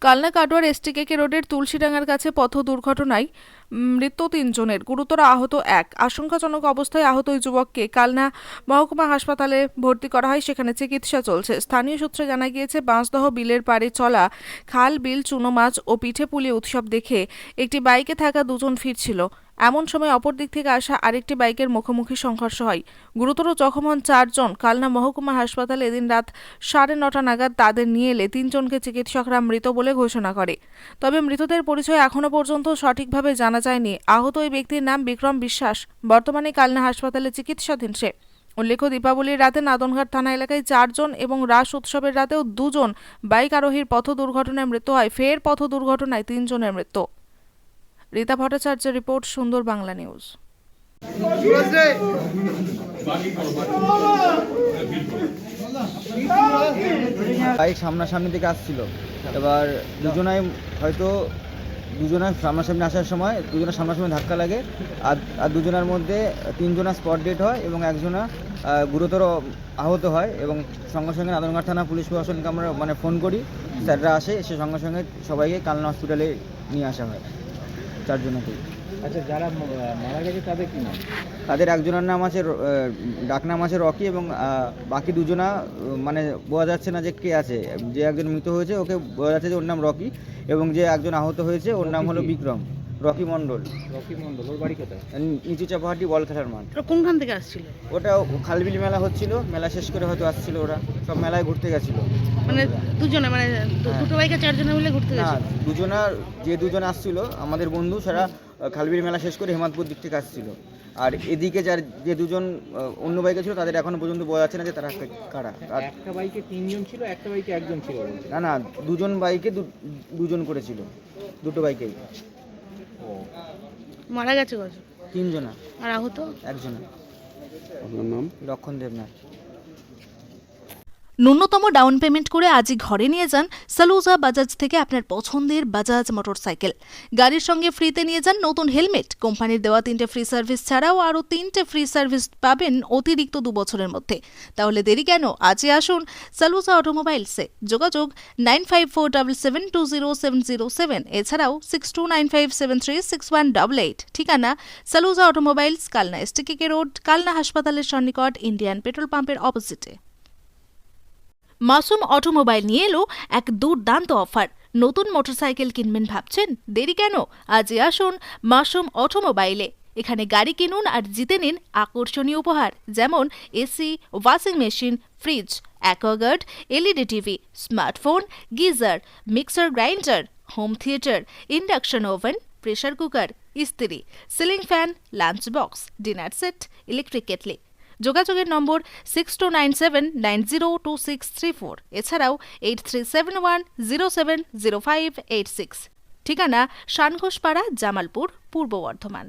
কালনা কাটোয়ার এসটিকেকে রোডের তুলসীডাঙ্গার কাছে পথ দুর্ঘটনায় মৃত্যু 3 জনের, গুরুতর আহত 1। আশঙ্কাজনক অবস্থায় আহত ওই যুবককে কালনা মহকুমা হাসপাতালে ভর্তি করা হয়, সেখানে চিকিৎসা চলছে। স্থানীয় সূত্রে জানা গিয়েছে, বাঁশদহ বিলের পাড়ে চলা খাল, বিল, চুনো মাছ ও পিঠে পুলি উৎসব দেখে একটি বাইকে থাকা দুজন ফিরছিল। এমন সময় অপর দিক থেকে আসা আরেকটি বাইকের মুখোমুখি সংঘর্ষ হয়। গুরুতর জখম হন 4 জন। কালনা মহকুমা হাসপাতালে এদিন রাত 9:30 নাগাদ তাদের নিয়ে এলে 3 জনকে চিকিৎসকরা মৃত বলে ঘোষণা করে। তবে মৃতদের পরিচয় এখনো পর্যন্ত সঠিকভাবে জানা যায়নি। আহত ওই ব্যক্তির নাম বিক্রম বিশ্বাস। বর্তমানে কালনা হাসপাতালে চিকিৎসাধীন সে। উল্লেখ্য, দীপাবলির রাতে নাদনঘাট থানা এলাকায় 4 জন এবং রাস উৎসবের রাতেও 2 জন বাইক আরোহীর পথ দুর্ঘটনায় মৃত্যু হয়। ফের পথ দুর্ঘটনায় 3 জনের মৃত্যু। রীতা ভট্টাচার্যের রিপোর্ট, সুন্দর বাংলা নিউজ। বাইক সামনাসামনি থেকে আসছিল, এবার দুজনায় সামনাসামনি আসার সময় দুজনের সামনাসামনি ধাক্কা লাগে, আর দুজনের মধ্যে 3 জনা স্পট ডেড হয় এবং একজনা গুরুতর আহত হয়। এবং সঙ্গে সঙ্গে নাদনঘাট থানা পুলিশ প্রশাসনকে আমরা ফোন করি, স্যাররা আসে, এসে সঙ্গে সঙ্গে সবাইকে কালনা হসপিটালে নিয়ে আসা হয়, 4 জনকে। আচ্ছা, যারা মারা গেছে তাদের কি নাম? তাদের একজনের নাম আছে, ডাকনাম আছে রকি, এবং বাকি দুজনা বোঝা যাচ্ছে না যে কে আছে। যে একজন মৃত হয়েছে ওকে বোঝা যাচ্ছে যে ওর নাম রকি, এবং যে একজন আহত হয়েছে ওর নাম হলো বিক্রম। রকি মণ্ডল। ওর বাড়ি কোথায়? নিচু চাপাহাটি বল খেলার মাঠ। কোনখান থেকে আসছিল? ওটা খালবিল মেলা হচ্ছিল, মেলা শেষ করে হয়তো আসছিল, ওরা সব মেলায় ঘুরতে গেছিল। দুজনে দুটো বাইকে 4 জনে মিলে ঘুরতে না, দুজন আসছিল আমাদের বন্ধু, সারা খালবিল মেলা শেষ করে হেমাদপুর দিক থেকে আসছিল। আর এদিকে যে দুজন অন্য বাইকে ছিল তাদের এখনো পর্যন্ত বোঝা যাচ্ছে না যে তারা কারা। একটা বাইকে 3 জন ছিল, একটা বাইকে 1 জন ছিল? না, দুজন বাইকে দুজন করেছিল, দুটো বাইকেই। মারা গেছে কত? 3 জনা। আর আহত? 1 জনা। আপনার নাম? লক্ষণ দেবনাথ। ন্যূনতম ডাউন পেমেন্ট করে আজই ঘরে নিয়ে যান সালুজা বাজাজ থেকে আপনার পছন্দের বাজাজ মোটরসাইকেল। গাড়ির সঙ্গে ফ্রিতে নিয়ে যান নতুন হেলমেট। কোম্পানির দেওয়া 3টে ফ্রি সার্ভিস ছাড়াও আরও 3টে ফ্রি সার্ভিস পাবেন অতিরিক্ত 2 বছরের মধ্যে। তাহলে দেরি কেন? আজই আসুন সালুজা অটোমোবাইলসে। যোগাযোগ 9547720707, এছাড়াও 6295736188। ঠিকানা সালুজা অটোমোবাইলস, কালনা এসটিকেকে রোড, কালনা হাসপাতালের সন্নিকট, ইন্ডিয়ান পেট্রোল পাম্পের অপোজিটে। মাসুম অটোমোবাইল নিয়ে এলো এক দুর্দান্ত অফার। নতুন মোটরসাইকেল কিনবেন ভাবছেন? দেরি কেন? আজই আসুন মাসুম অটোমোবাইলে। এখানে গাড়ি কিনুন আর জিতে নিন আকর্ষণীয় উপহার, যেমন AC, washing machine, fridge, Aquaguard, LED TV, smartphone, geyser, mixer grinder, home theatre, induction oven, pressure cooker, ইস্ত্রি, ceiling fan, lunch box, dinner set, electric kettle. যোগাযোগের নম্বর 6297902634, এছাড়াও 8371070586। ঠিকানা শানঘোষপাড়া, জামালপুর, পূর্ব বর্ধমান।